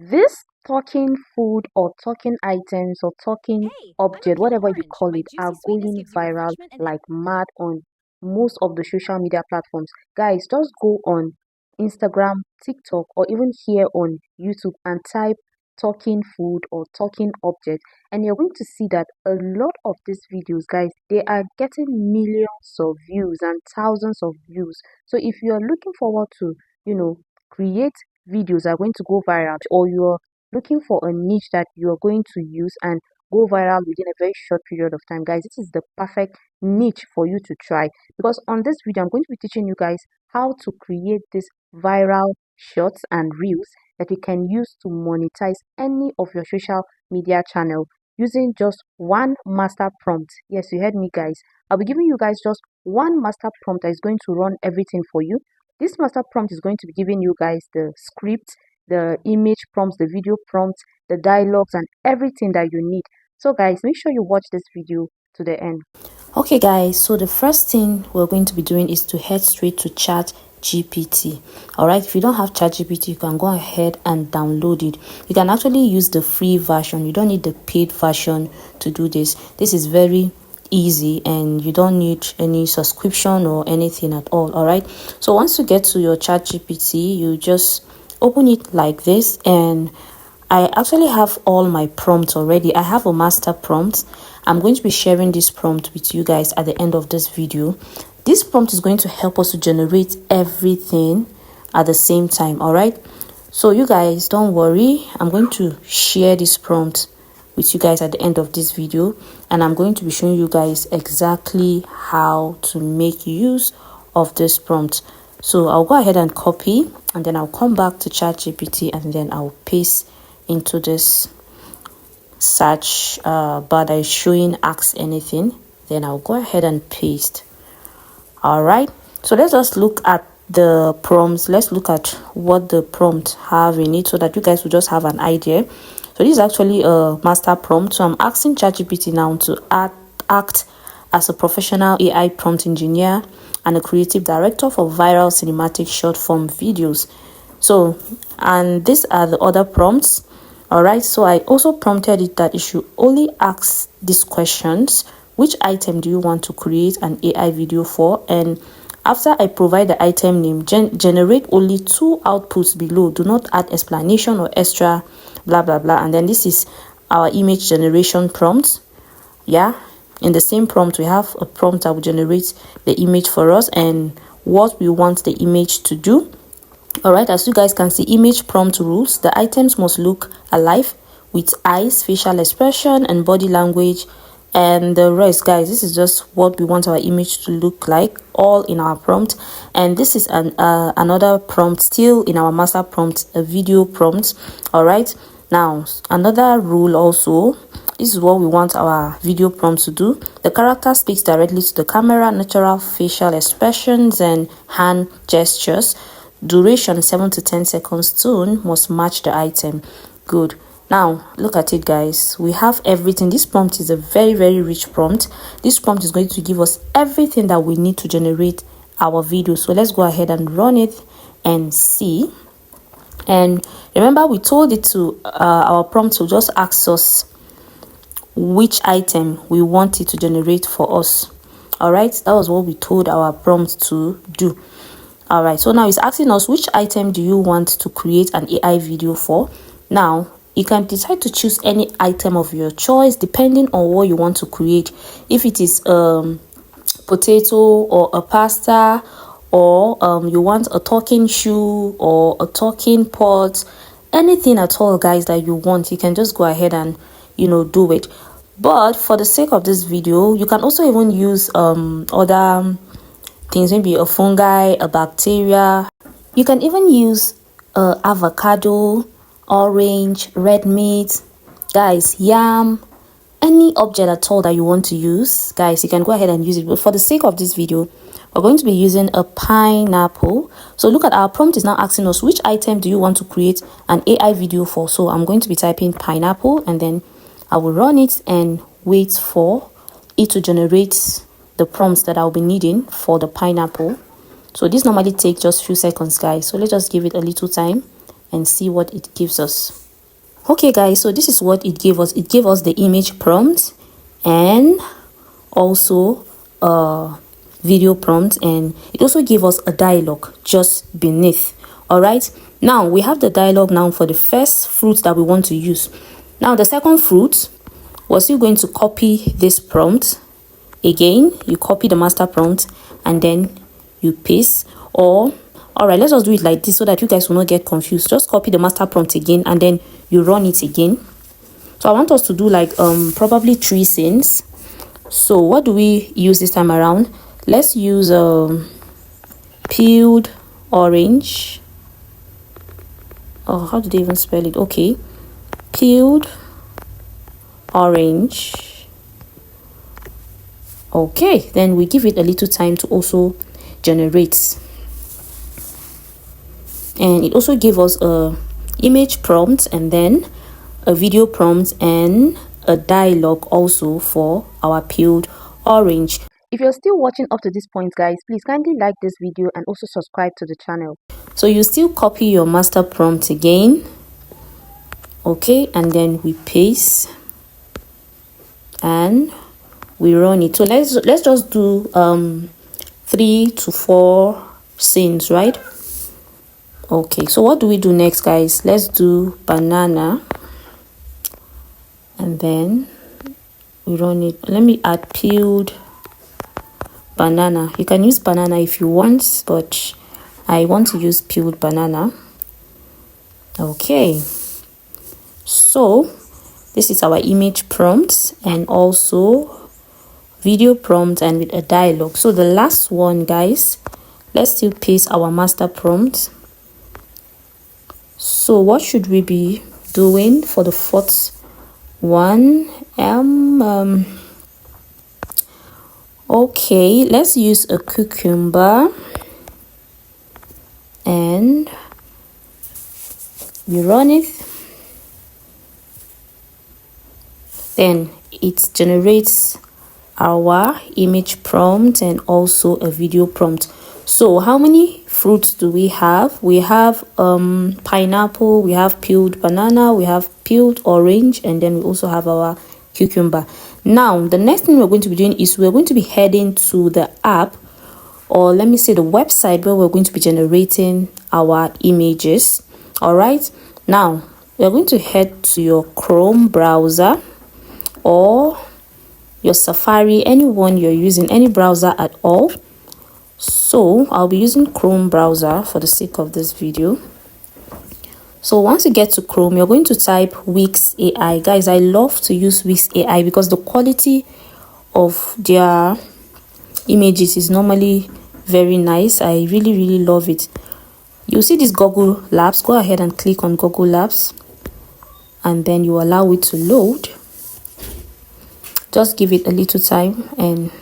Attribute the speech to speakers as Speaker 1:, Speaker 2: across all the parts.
Speaker 1: This talking food or talking items or talking
Speaker 2: Hey, I like
Speaker 1: object,
Speaker 2: your
Speaker 1: whatever you
Speaker 2: orange.
Speaker 1: call
Speaker 2: My
Speaker 1: it, are
Speaker 2: juicy sweetness
Speaker 1: going
Speaker 2: gives you
Speaker 1: viral
Speaker 2: refreshment and
Speaker 1: like mad on most of the social media platforms. Guys, just go on Instagram, TikTok, or even here on YouTube and type talking food or talking object, and you're going to see that a lot of these videos, guys, they are getting millions of views and thousands of views. So if you're looking forward to, create videos are going to go viral, or you're looking for a niche that you're going to use and go viral within a very short period of time, guys, this is the perfect niche for you to try. Because on this video, I'm going to be teaching you guys how to create this viral shorts and reels that you can use to monetize any of your social media channel using just one master prompt. Yes, you heard me, guys. I'll be giving you guys just one master prompt that is going to run everything for you. This master prompt is going to be giving you guys the script, the image prompts, the video prompts, the dialogues, and everything that you need. So guys, make sure you watch this video to the end.
Speaker 3: Okay guys, so the first thing we're going to be doing is to head straight to ChatGPT. Alright, if you don't have ChatGPT, you can go ahead and download it. You can actually use the free version. You don't need the paid version to do this. This is very easy and you don't need any subscription or anything at all. Alright, so once you get to your ChatGPT, you just open it like this, and I actually have all my prompts already. I have a master prompt. I'm going to be sharing this prompt with you guys at the end of this video. This prompt is going to help us to generate everything at the same time. All right, so you guys don't worry. I'm going to share this prompt with you guys at the end of this video, and I'm going to be showing you guys exactly how to make use of this prompt. So I'll go ahead and copy, and then I'll come back to ChatGPT, and then I'll paste into this search bar that is showing ask anything. Then I'll go ahead and paste. All right, so let's just look at the prompts. Let's look at what the prompt have in it so that you guys will just have an idea. So this is actually a master prompt. So I'm asking ChatGPT now to act as a professional AI prompt engineer and a creative director for viral cinematic short form videos. So, and these are the other prompts. All right, so I also prompted it that it should only ask these questions: which item do you want to create an AI video for? And after I provide the item name, generate only 2 outputs below. Do not add explanation or extra blah blah blah. And then this is our image generation prompt. Yeah, in the same prompt we have a prompt that will generate the image for us and what we want the image to do. All right, as you guys can see, image prompt rules: the items must look alive with eyes, facial expression, and body language. And the rest, guys, this is just what we want our image to look like, all in our prompt. And this is another prompt still in our master prompt, a video prompt. All right, now another rule also, this is what we want our video prompt to do: the character speaks directly to the camera, natural facial expressions and hand gestures. Duration 7 to 10 seconds. Tone must match the item. Good. Now look at it, guys. We have everything. This prompt is a very rich prompt. This prompt is going to give us everything that we need to generate our video. So let's go ahead and run it and see. And remember, we told it to our prompt to just ask us which item we want it to generate for us. All right, that was what we told our prompt to do. All right, so now it's asking us which item do you want to create an AI video for. Now you can decide to choose any item of your choice depending on what you want to create. If it is potato or a pasta, or you want a talking shoe or a talking pot, anything at all, guys, that you want, you can just go ahead and do it. But for the sake of this video, you can also even use other things, maybe a fungi, a bacteria. You can even use avocado, orange, red meat, guys, yam, any object at all that you want to use, guys, you can go ahead and use it. But for the sake of this video, we're going to be using a pineapple. So look at our prompt is now asking us which item do you want to create an AI video for. So I'm going to be typing pineapple, and then I will run it and wait for it to generate the prompts that I'll be needing for the pineapple. So this normally takes just few seconds, guys. So let's just give it a little time and see what it gives us. Okay guys, so this is what it gave us. It gave us the image prompt and also a video prompt, and it also gave us a dialogue just beneath. All right, now we have the dialogue now for the first fruit that we want to use. Now the second fruit, we're still going to copy this prompt again. You copy the master prompt and then you paste. Or all right, let's just do it like this so that you guys will not get confused. Just copy the master prompt again and then you run it again. So I want us to do like probably 3 scenes. So what do we use this time around? Let's use peeled orange. Oh, how did they even spell it? Okay, peeled orange. Okay, then we give it a little time to also generate, and it also gave us a image prompt and then a video prompt and a dialogue also for our peeled orange.
Speaker 1: If you're still watching up to this point, guys, please kindly like this video and also subscribe to the channel.
Speaker 3: So you still copy your master prompt again, okay, and then we paste and we run it. So let's just do 3 to 4 scenes, right? Okay, so what do we do next, guys? Let's do banana and then we run it. Let me add peeled banana. You can use banana if you want, but I want to use peeled banana. Okay, so this is our image prompt and also video prompt and with a dialogue. So the last one, guys, let's still paste our master prompt. So what should we be doing for the fourth one? Okay, let's use a cucumber and we run it. Then it generates our image prompt and also a video prompt. So how many fruits do we have? We have pineapple, we have peeled banana, we have peeled orange, and then we also have our cucumber. Now the next thing we're going to be doing is we're going to be heading to the app, or let me say the website, where we're going to be generating our images. All right, now we're going to head to your Chrome browser or your Safari, anyone you're using, any browser at all. So I'll be using Chrome browser for the sake of this video. So once you get to Chrome, you're going to type Wix AI. Guys, I love to use Wix AI because the quality of their images is normally very nice. I really love it. You see this Google Labs. Go ahead and click on Google Labs and then you allow it to load. Just give it a little time and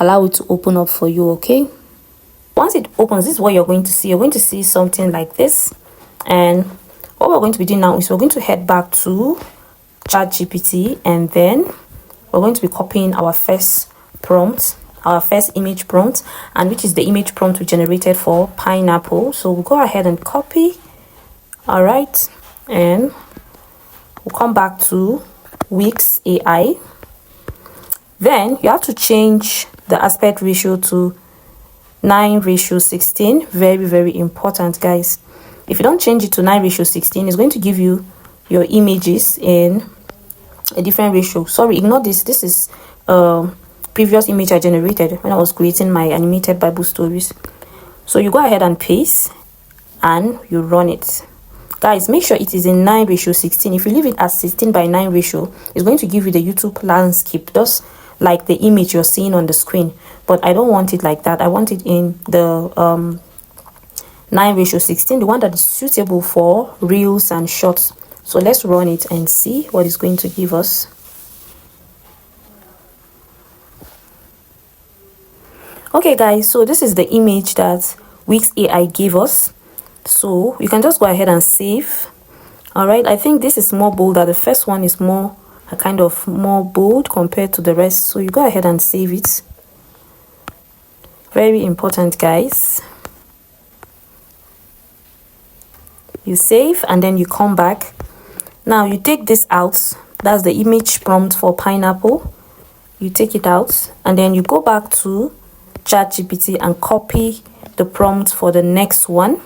Speaker 3: allow it to open up for you. Okay, once it opens, this is what you're going to see. You're going to see something like this, and what we're going to be doing now is we're going to head back to ChatGPT and then we're going to be copying our first prompt, our first image prompt, and which is the image prompt we generated for pineapple. So we'll go ahead and copy. All right, and we'll come back to Wix AI. Then you have to change the aspect ratio to 9:16. Very important, guys. If you don't change it to 9:16, it's going to give you your images in a different ratio. Sorry, ignore this. This is a previous image I generated when I was creating my animated Bible stories. So you go ahead and paste and you run it. Guys, make sure it is in 9:16. If you leave it at 16:9 ratio, it's going to give you the YouTube landscape, just like the image you're seeing on the screen. But I don't want it like that. I want it in the 9:16, the one that is suitable for reels and shorts. So let's run it and see what it's going to give us. Okay guys, so this is the image that Wix AI gave us. So you can just go ahead and save. All right, I think this is more bolder. The first one is more kind of more bold compared to the rest. So you go ahead and save it. Very important, guys. You save and then you come back Now you take this out. That's the image prompt for pineapple. You take it out and then you go back to ChatGPT and copy the prompt for the next one,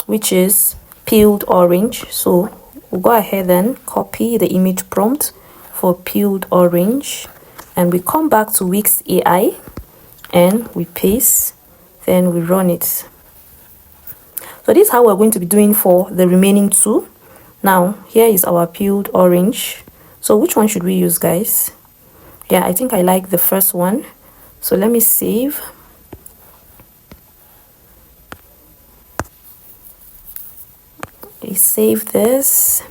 Speaker 3: which is peeled orange. So we'll go ahead and copy the image prompt for peeled orange, and we come back to Wix AI and we paste, then we run it. So this is how we're going to be doing for the remaining two. Now here is our peeled orange. So which one should we use, guys? Yeah, I think I like the first one. So let me save. We save this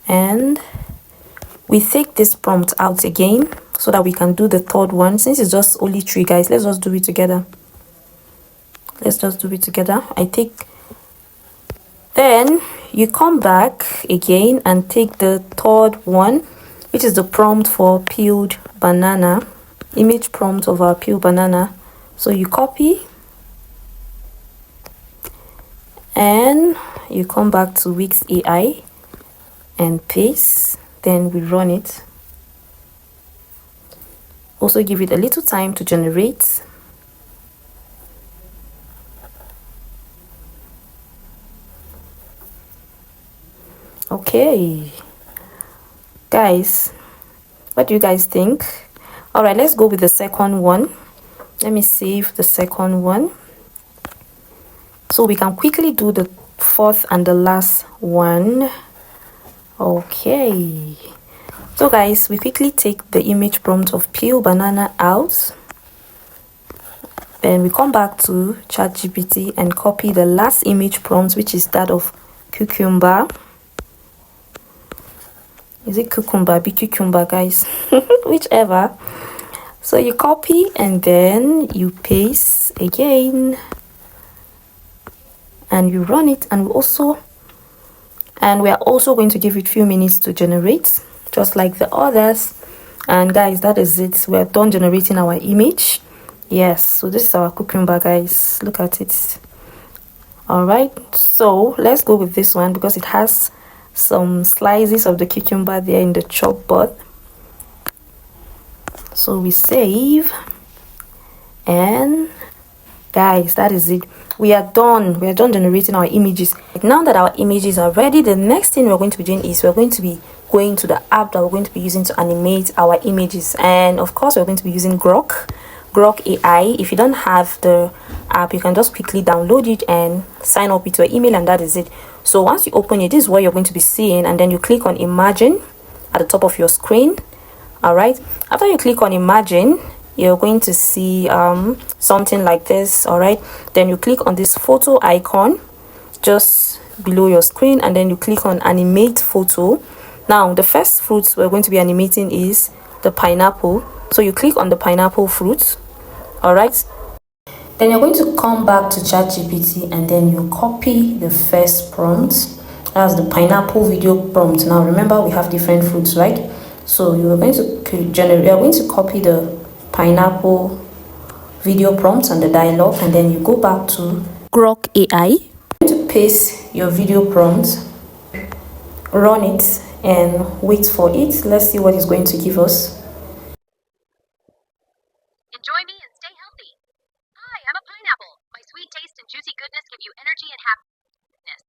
Speaker 3: and we take this prompt out again so that we can do the third one. Since it's just only three, guys, let's just do it together. Then you come back again and take the third one, which is the prompt for peeled banana, image prompt of our peeled banana. So you copy and you come back to Wix AI and paste, then we run it. Also give it a little time to generate. Okay, guys, what do you guys think? All right, let's go with the second one. Let me save the second one so we can quickly do the fourth and the last one. Okay, so guys, we quickly take the image prompt of peel banana out, then we come back to ChatGPT and copy the last image prompt, which is that of cucumber. Is it cucumber? Be cucumber, guys. Whichever. So you copy and then you paste again and you run it, and we are also going to give it a few minutes to generate, just like the others. And guys, that is it. We're done generating our image. Yes, so this is our cucumber, guys. Look at it. All right, so let's go with this one because it has some slices of the cucumber there in the chalkboard. So we save, and guys, that is it. We are done generating our images. Now that our images are ready, the next thing we're going to be doing is we're going to be going to the app that we're going to be using to animate our images. And of course, we're going to be using Grok AI. If you don't have the app, you can just quickly download it and sign up with your email, and that is it. So once you open it, this is what you're going to be seeing, and then you click on Imagine at the top of your screen. All right, after you click on Imagine, you're going to see something like this. All right, then you click on this photo icon just below your screen, and then you click on Animate Photo. Now the first fruit we're going to be animating is the pineapple, so you click on the pineapple fruit. All right, then you're going to come back to ChatGPT and then you copy the first prompt. That's the pineapple video prompt. Now remember, we have different fruits, right? So you're going to copy the pineapple video prompt and the dialogue, and then you go back to Grok AI. You're going to paste your video prompt, run it, and wait for it. Let's see what it's going to give us.
Speaker 2: Enjoy me and stay healthy. Hi, I'm a pineapple. My sweet taste and juicy goodness give you energy and happiness.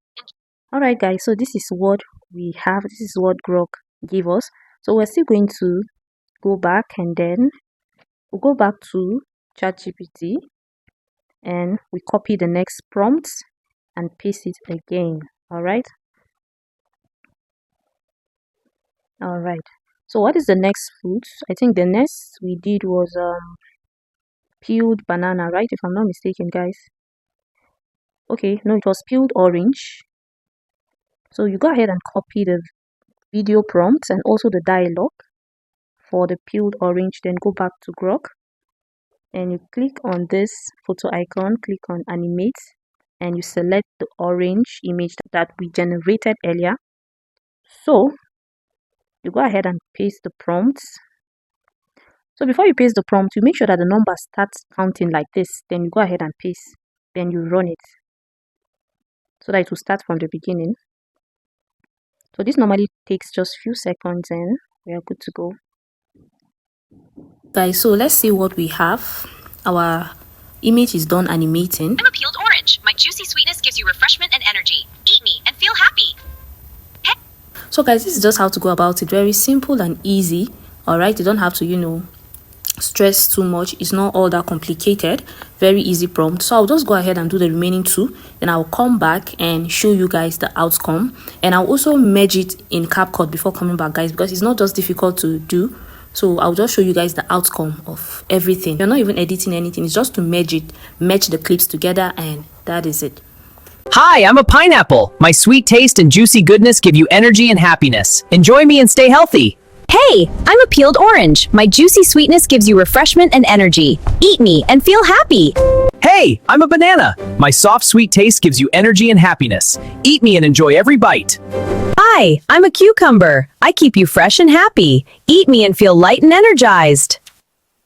Speaker 1: All right, guys, so this is what we have. This is what Grok gave us. So we're still going to go back, and then we'll go back to ChatGPT and we copy the next prompt and paste it again. All right, so what is the next fruit? I think the next we did was peeled banana, right? If I'm not mistaken, guys. Okay, no, it was peeled orange. So you go ahead and copy the video prompt and also the dialogue for the peeled orange, then go back to Grok and you click on this photo icon, click on animate, and you select the orange image that we generated earlier. So you go ahead and paste the prompts. So before you paste the prompt, you make sure that the number starts counting like this. Then you go ahead and paste, then you run it so that it will start from the beginning. So this normally takes just few seconds and we are good to go.
Speaker 3: Guys, so let's see what we have. Our image is done animating.
Speaker 2: I'm a peeled orange. My juicy sweetness gives you refreshment and energy. Eat me and feel happy.
Speaker 3: So guys, this is just how to go about it. Very simple and easy. All right, you don't have to stress too much. It's not all that complicated. Very easy prompt. So I'll just go ahead and do the remaining two, then I'll come back and show you guys the outcome, and I'll also merge it in CapCut before coming back, guys, because it's not just difficult to do. So I'll just show you guys the outcome of everything. You're not even editing anything. It's just to merge the clips together, and that is it.
Speaker 4: Hi, I'm a pineapple. My sweet taste and juicy goodness give you energy and happiness. Enjoy me and stay healthy.
Speaker 2: Hey, I'm a peeled orange. My juicy sweetness gives you refreshment and energy. Eat me and feel happy.
Speaker 4: Hey, I'm a banana. My soft, sweet taste gives you energy and happiness. Eat me and enjoy every bite.
Speaker 2: Hi, I'm a cucumber. I keep you fresh and happy. Eat me and feel light and energized.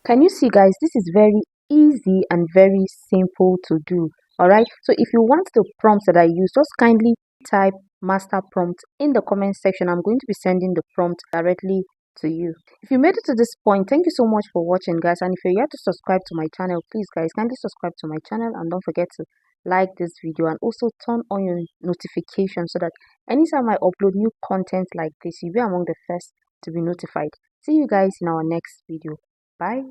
Speaker 1: Can you see, guys, this is very easy and very simple to do. All right, so if you want the prompts that I use, just kindly type master prompt in the comment section. I'm going to be sending the prompt directly to you. If you made it to this point, thank you so much for watching, guys. And if you're yet to subscribe to my channel, please, guys, kindly subscribe to my channel and don't forget to like this video and also turn on your notifications so that anytime I upload new content like this, you'll be among the first to be notified. See you guys in our next video. Bye.